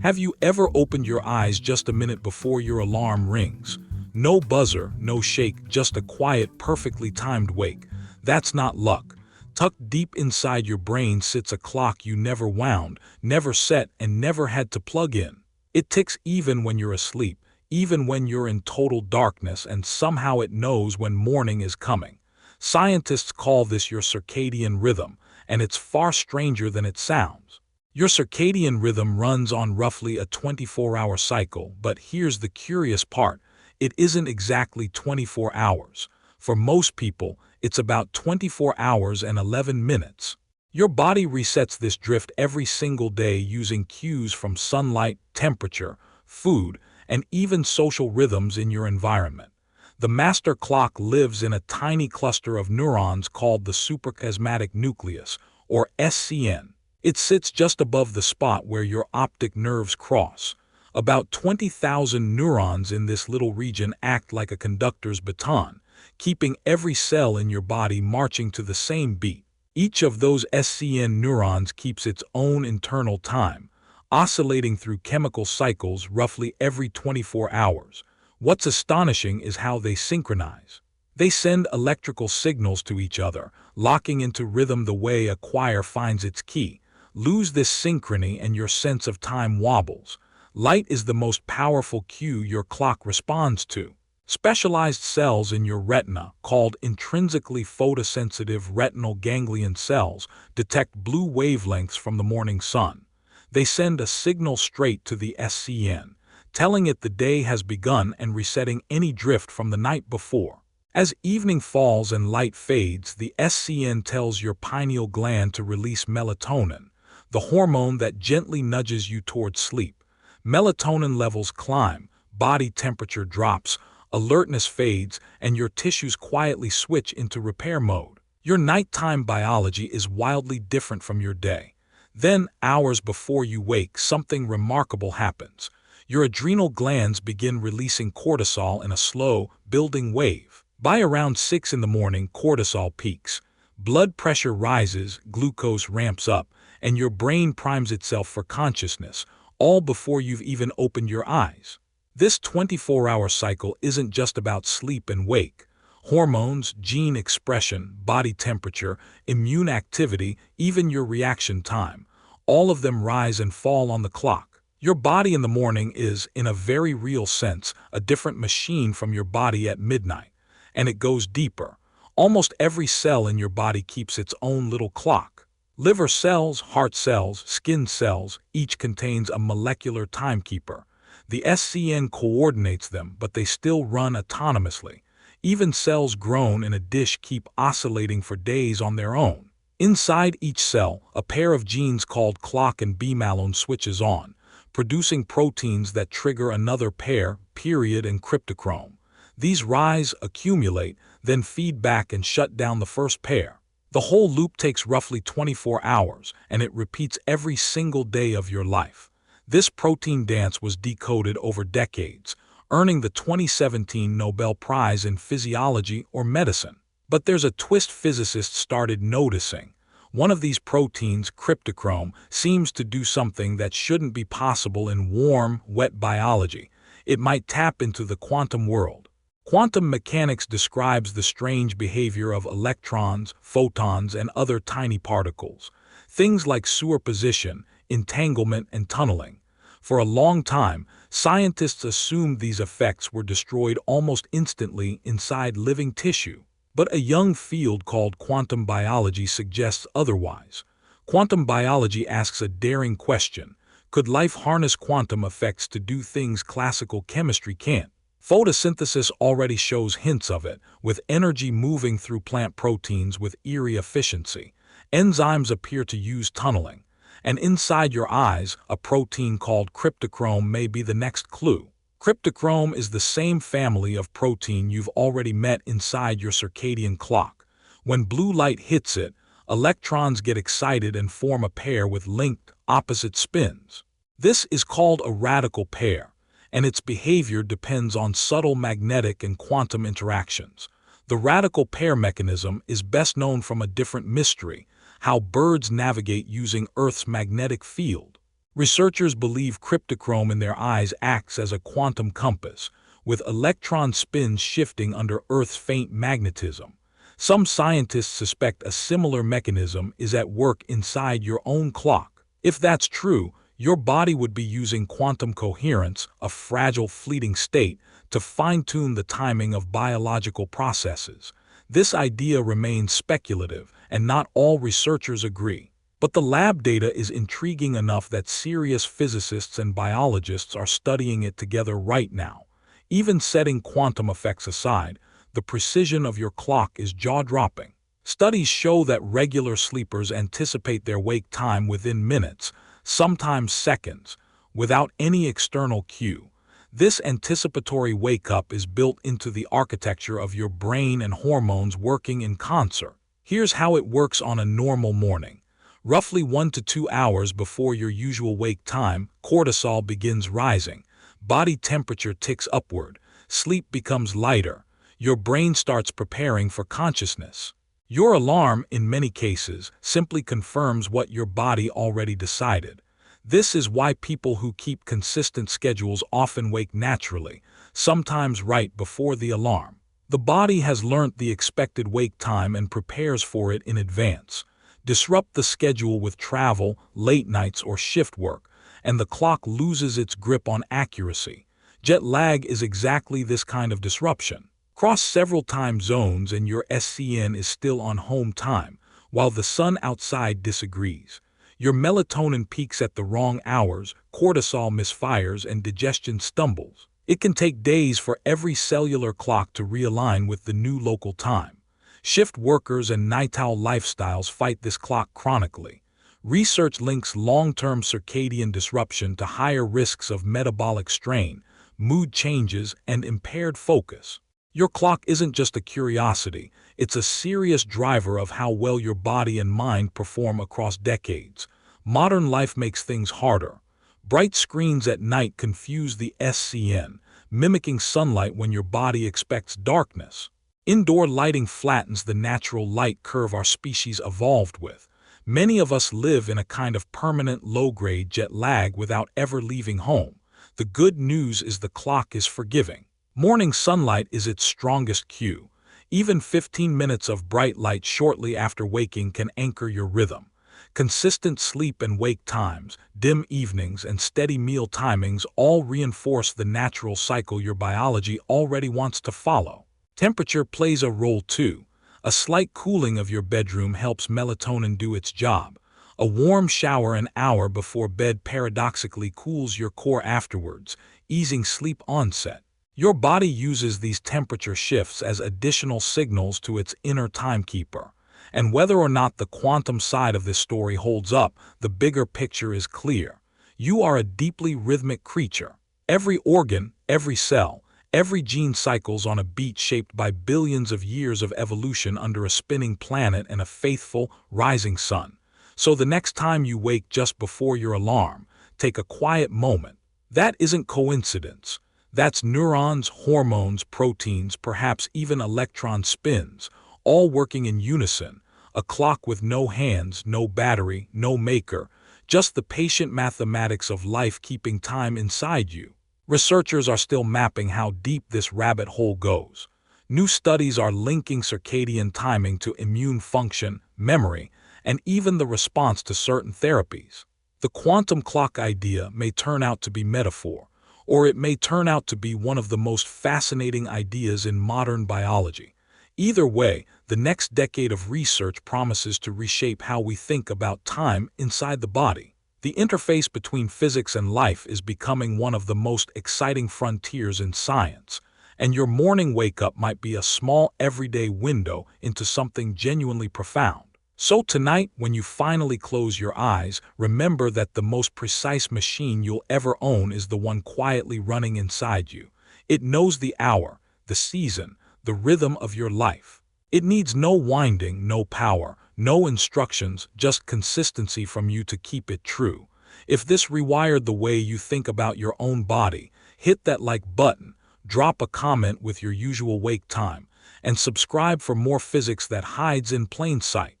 Have you ever opened your eyes just a minute before your alarm rings? No buzzer, no shake, just a quiet, perfectly timed wake. That's not luck. Tucked deep inside your brain sits a clock you never wound, never set, and never had to plug in. It ticks even when you're asleep, even when you're in total darkness, and somehow it knows when morning is coming. Scientists call this your circadian rhythm, and it's far stranger than it sounds. Your circadian rhythm runs on roughly a 24-hour cycle, but here's the curious part. It isn't exactly 24 hours. For most people, it's about 24 hours and 11 minutes. Your body resets this drift every single day using cues from sunlight, temperature, food, and even social rhythms in your environment. The master clock lives in a tiny cluster of neurons called the suprachiasmatic nucleus, or SCN. It sits just above the spot where your optic nerves cross. About 20,000 neurons in this little region act like a conductor's baton, keeping every cell in your body marching to the same beat. Each of those SCN neurons keeps its own internal time, oscillating through chemical cycles roughly every 24 hours. What's astonishing is how they synchronize. They send electrical signals to each other, locking into rhythm the way a choir finds its key. Lose this synchrony and your sense of time wobbles. Light is the most powerful cue your clock responds to. Specialized cells in your retina, called intrinsically photosensitive retinal ganglion cells, detect blue wavelengths from the morning sun. They send a signal straight to the SCN, telling it the day has begun and resetting any drift from the night before. As evening falls and light fades, the SCN tells your pineal gland to release melatonin, the hormone that gently nudges you towards sleep. Melatonin levels climb, body temperature drops, alertness fades, and your tissues quietly switch into repair mode. Your nighttime biology is wildly different from your day. Then, hours before you wake, something remarkable happens. Your adrenal glands begin releasing cortisol in a slow, building wave. By around 6 in the morning, cortisol peaks. Blood pressure rises, glucose ramps up, and your brain primes itself for consciousness, all before you've even opened your eyes. This 24-hour cycle isn't just about sleep and wake. Hormones, gene expression, body temperature, immune activity, even your reaction time, all of them rise and fall on the clock. Your body in the morning is, in a very real sense, a different machine from your body at midnight. And it goes deeper. Almost every cell in your body keeps its own little clock. Liver cells, heart cells, skin cells, each contains a molecular timekeeper. The SCN coordinates them, but they still run autonomously. Even cells grown in a dish keep oscillating for days on their own. Inside each cell, a pair of genes called clock and B-malone switches on, producing proteins that trigger another pair, period and cryptochrome. These rise, accumulate, then feed back and shut down the first pair. The whole loop takes roughly 24 hours, and it repeats every single day of your life. This protein dance was decoded over decades, earning the 2017 Nobel Prize in Physiology or Medicine. But there's a twist. Physicists started noticing. One of these proteins, cryptochrome, seems to do something that shouldn't be possible in warm, wet biology. It might tap into the quantum world. Quantum mechanics describes the strange behavior of electrons, photons, and other tiny particles. Things like superposition, entanglement, and tunneling. For a long time, scientists assumed these effects were destroyed almost instantly inside living tissue. But a young field called quantum biology suggests otherwise. Quantum biology asks a daring question. Could life harness quantum effects to do things classical chemistry can't? Photosynthesis already shows hints of it, with energy moving through plant proteins with eerie efficiency. Enzymes appear to use tunneling. And inside your eyes, a protein called cryptochrome may be the next clue. Cryptochrome is the same family of protein you've already met inside your circadian clock. When blue light hits it, electrons get excited and form a pair with linked, opposite spins. This is called a radical pair, and its behavior depends on subtle magnetic and quantum interactions. The radical pair mechanism is best known from a different mystery, how birds navigate using Earth's magnetic field. Researchers believe cryptochrome in their eyes acts as a quantum compass, with electron spins shifting under Earth's faint magnetism. Some scientists suspect a similar mechanism is at work inside your own clock. If that's true, your body would be using quantum coherence, a fragile, fleeting state, to fine-tune the timing of biological processes. This idea remains speculative, and not all researchers agree. But the lab data is intriguing enough that serious physicists and biologists are studying it together right now. Even setting quantum effects aside, the precision of your clock is jaw-dropping. Studies show that regular sleepers anticipate their wake time within minutes, sometimes seconds, without any external cue. This anticipatory wake-up is built into the architecture of your brain and hormones working in concert. Here's how it works on a normal morning. Roughly 1 to 2 hours before your usual wake time, cortisol begins rising. Body temperature ticks upward. Sleep becomes lighter. Your brain starts preparing for consciousness. Your alarm, in many cases, simply confirms what your body already decided. This is why people who keep consistent schedules often wake naturally, sometimes right before the alarm. The body has learnt the expected wake time and prepares for it in advance. Disrupt the schedule with travel, late nights, or shift work, and the clock loses its grip on accuracy. Jet lag is exactly this kind of disruption. Cross several time zones and your SCN is still on home time, while the sun outside disagrees. Your melatonin peaks at the wrong hours, cortisol misfires, and digestion stumbles. It can take days for every cellular clock to realign with the new local time. Shift workers and night owl lifestyles fight this clock chronically. Research links long-term circadian disruption to higher risks of metabolic strain, mood changes, and impaired focus. Your clock isn't just a curiosity, it's a serious driver of how well your body and mind perform across decades. Modern life makes things harder. Bright screens at night confuse the SCN, mimicking sunlight when your body expects darkness. Indoor lighting flattens the natural light curve our species evolved with. Many of us live in a kind of permanent low-grade jet lag without ever leaving home. The good news is the clock is forgiving. Morning sunlight is its strongest cue. Even 15 minutes of bright light shortly after waking can anchor your rhythm. Consistent sleep and wake times, dim evenings, and steady meal timings all reinforce the natural cycle your biology already wants to follow. Temperature plays a role too. A slight cooling of your bedroom helps melatonin do its job. A warm shower an hour before bed paradoxically cools your core afterwards, easing sleep onset. Your body uses these temperature shifts as additional signals to its inner timekeeper. And whether or not the quantum side of this story holds up, the bigger picture is clear. You are a deeply rhythmic creature. Every organ, every cell, every gene cycles on a beat shaped by billions of years of evolution under a spinning planet and a faithful, rising sun. So the next time you wake just before your alarm, take a quiet moment. That isn't coincidence. That's neurons, hormones, proteins, perhaps even electron spins, all working in unison. A clock with no hands, no battery, no maker, just the patient mathematics of life keeping time inside you. Researchers are still mapping how deep this rabbit hole goes. New studies are linking circadian timing to immune function, memory, and even the response to certain therapies. The quantum clock idea may turn out to be metaphor, or it may turn out to be one of the most fascinating ideas in modern biology. Either way, the next decade of research promises to reshape how we think about time inside the body. The interface between physics and life is becoming one of the most exciting frontiers in science, and your morning wake-up might be a small everyday window into something genuinely profound. So tonight, when you finally close your eyes, remember that the most precise machine you'll ever own is the one quietly running inside you. It knows the hour, the season, the rhythm of your life. It needs no winding, no power, no instructions, just consistency from you to keep it true. If this rewired the way you think about your own body, hit that like button, drop a comment with your usual wake time, and subscribe for more physics that hides in plain sight.